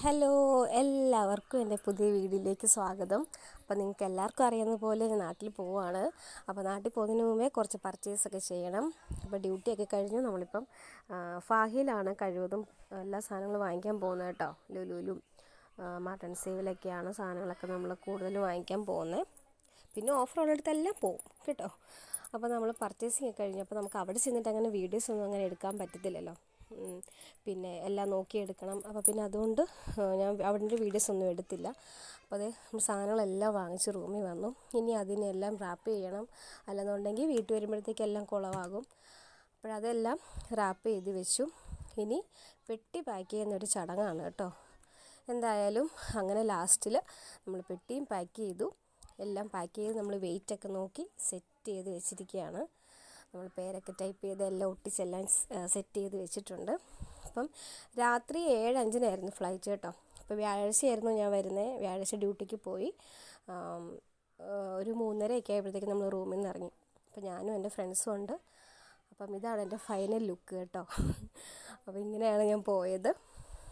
Hello, എല്ലാവർക്കും എൻ്റെ പുതിയ വീഡിയോയിലേക്ക് സ്വാഗതം. അപ്പോൾ നിങ്ങൾക്ക് എല്ലാവർക്കും അറിയുന്ന പോലെ ഞാൻ നാട്ടിൽ പോവുകയാണ്. അപ്പോൾ നാട്ടിൽ പോകുന്നതിന് മുമ്പേ കുറച്ച് പർച്ചേസൊക്കെ ചെയ്യണം. അപ്പോൾ ഡ്യൂട്ടിയൊക്കെ കഴിഞ്ഞു. നമ്മളിപ്പം ഫാഹിലാണ് കഴിവതും എല്ലാ സാധനങ്ങളും വാങ്ങിക്കാൻ പോകുന്നത് കേട്ടോ. ലുലുലും മാർട്ടൺ സേവിലൊക്കെയാണ് സാധനങ്ങളൊക്കെ നമ്മൾ കൂടുതൽ വാങ്ങിക്കാൻ പോകുന്നത്. പിന്നെ ഓഫറുള്ളിടത്തെല്ലാം പോവും കേട്ടോ. അപ്പോൾ നമ്മൾ പർച്ചേസിങ് ഒക്കെ കഴിഞ്ഞപ്പോൾ നമുക്ക് അവിടെ ചെന്നിട്ട് അങ്ങനെ വീഡിയോസ് ഒന്നും അങ്ങനെ എടുക്കാൻ പറ്റത്തില്ലല്ലോ. പിന്നെ എല്ലാം നോക്കിയെടുക്കണം. അപ്പോൾ പിന്നെ അതുകൊണ്ട് ഞാൻ അവിടെ വീഡിയോസ് ഒന്നും എടുത്തില്ല. അപ്പോൾ അതേ സാധനങ്ങളെല്ലാം വാങ്ങിച്ച് റൂമിൽ വന്നു. ഇനി അതിനെല്ലാം റാപ്പ് ചെയ്യണം, അല്ലെന്നുണ്ടെങ്കിൽ വീട്ടിൽ വരുമ്പോഴത്തേക്കെല്ലാം കുളമാകും. അപ്പോഴതെല്ലാം റാപ്പ് ചെയ്ത് വെച്ചു. ഇനി പെട്ടി പാക്ക് ചെയ്യുന്നൊരു ചടങ്ങാണ് കേട്ടോ. എന്തായാലും അങ്ങനെ ലാസ്റ്റിൽ നമ്മൾ പെട്ടിയും പാക്ക് ചെയ്തു. എല്ലാം പാക്ക് ചെയ്ത് നമ്മൾ വെയിറ്റൊക്കെ നോക്കി സെറ്റ് ചെയ്ത് വെച്ചിരിക്കുകയാണ്. നമ്മൾ പേരൊക്കെ ടൈപ്പ് ചെയ്ത് എല്ലാം ഒട്ടിച്ചെല്ലാം സെറ്റ് ചെയ്ത് വെച്ചിട്ടുണ്ട്. അപ്പം രാത്രി 7:05 ഫ്ലൈറ്റ് കേട്ടോ. അപ്പോൾ വ്യാഴാഴ്ചയായിരുന്നു ഞാൻ വരുന്നത്. വ്യാഴാഴ്ച ഡ്യൂട്ടിക്ക് പോയി. ഒരു 3:30 ആയപ്പോഴത്തേക്കും നമ്മൾ റൂമിൽ നിന്ന് ഇറങ്ങി. അപ്പോൾ ഞാനും എൻ്റെ ഫ്രണ്ട്സും ഉണ്ട്. അപ്പം ഇതാണ് എൻ്റെ ഫൈനൽ ലുക്ക് കേട്ടോ. അപ്പോൾ ഇങ്ങനെയാണ് ഞാൻ പോയത്.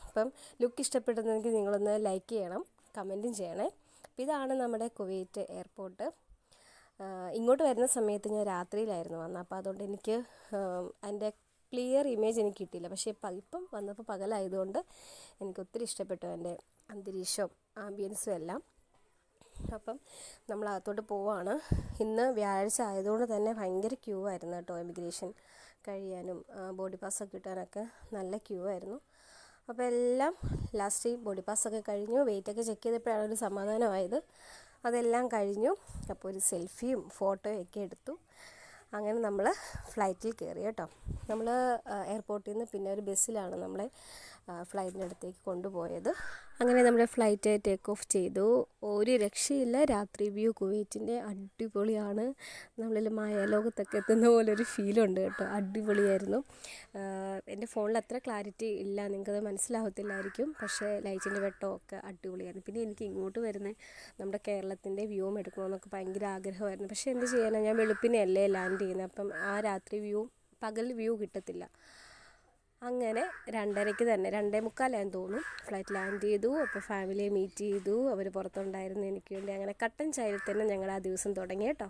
അപ്പം ലുക്ക് ഇഷ്ടപ്പെടുന്നെങ്കിൽ നിങ്ങളൊന്ന് ലൈക്ക് ചെയ്യണം, കമൻറ്റും ചെയ്യണേ. അപ്പോൾ ഇതാണ് നമ്മുടെ കുവൈറ്റ് എയർപോർട്ട്. ഇങ്ങോട്ട് വരുന്ന സമയത്ത് ഞാൻ രാത്രിയിലായിരുന്നു വന്നത്. അപ്പോൾ അതുകൊണ്ട് എനിക്ക് അതിൻ്റെ ക്ലിയർ ഇമേജ് എനിക്ക് കിട്ടിയില്ല. പക്ഷേ ഇപ്പം വന്നപ്പോൾ പകലായതുകൊണ്ട് എനിക്ക് ഒത്തിരി ഇഷ്ടപ്പെട്ടു എൻ്റെ അന്തരീക്ഷവും ആംബിയൻസും എല്ലാം. അപ്പം നമ്മൾ അകത്തോട്ട് പോവാണ്. ഇന്ന് വ്യാഴാഴ്ച ആയതുകൊണ്ട് തന്നെ ഭയങ്കര ക്യൂ ആയിരുന്നു കേട്ടോ. എമിഗ്രേഷൻ കഴിയാനും ബോഡി പാസ്സൊക്കെ കിട്ടാനൊക്കെ നല്ല ക്യൂ ആയിരുന്നു. അപ്പോൾ എല്ലാം ലാസ്റ്റ് ബോഡി പാസ്സൊക്കെ കഴിഞ്ഞു. വെയിറ്റൊക്കെ ചെക്ക് ചെയ്തപ്പോഴാണ് ഒരു സമാധാനമായത്. അതെല്ലാം കഴിഞ്ഞു. അപ്പോൾ ഒരു സെൽഫിയും ഫോട്ടോയും ഒക്കെ എടുത്തു. അങ്ങനെ നമ്മൾ ഫ്ലൈറ്റിൽ കയറി കേട്ടോ. നമ്മൾ എയർപോർട്ടിൽ നിന്ന് പിന്നെ ഒരു ബസ്സിലാണ് നമ്മളെ ഫ്ലൈറ്റിൻ്റെ അടുത്തേക്ക് കൊണ്ടുപോയത്. അങ്ങനെ നമ്മുടെ ഫ്ലൈറ്റ് ടേക്ക് ഓഫ് ചെയ്തു. ഒരു രക്ഷയില്ല. രാത്രി വ്യൂ കുവൈറ്റിൻ്റെ അടിപൊളിയാണ്. നമ്മളിൽ മായാലോകത്തൊക്കെ എത്തുന്ന പോലൊരു ഫീലുണ്ട് കേട്ടോ. അടിപൊളിയായിരുന്നു. എൻ്റെ ഫോണിൽ അത്ര ക്ലാരിറ്റി ഇല്ല, നിങ്ങൾക്കത് മനസ്സിലാവത്തില്ലായിരിക്കും. പക്ഷേ ലൈറ്റിൻ്റെ വെട്ടമൊക്കെ അടിപൊളിയായിരുന്നു. പിന്നെ എനിക്ക് ഇങ്ങോട്ട് വരുന്ന നമ്മുടെ കേരളത്തിൻ്റെ വ്യൂവും എടുക്കണമെന്നൊക്കെ ഭയങ്കര ആഗ്രഹമായിരുന്നു. പക്ഷേ എന്ത് ചെയ്യാനാണ്, ഞാൻ വെളുപ്പിനെയല്ലേ ലാൻഡ് ചെയ്യുന്നത്. അപ്പം ആ രാത്രി വ്യൂ പകൽ വ്യൂ കിട്ടത്തില്ല. അങ്ങനെ 2:30 തന്നെ 2:45 തോന്നും ഫ്ലൈറ്റ് ലാൻഡ് ചെയ്തു. അപ്പോൾ ഫാമിലിയെ മീറ്റ് ചെയ്തു. അവർ പുറത്തുണ്ടായിരുന്നു എനിക്ക് വേണ്ടി. അങ്ങനെ കട്ടൻ ചായയിൽ തന്നെ ഞങ്ങൾ ആ ദിവസം തുടങ്ങി കേട്ടോ.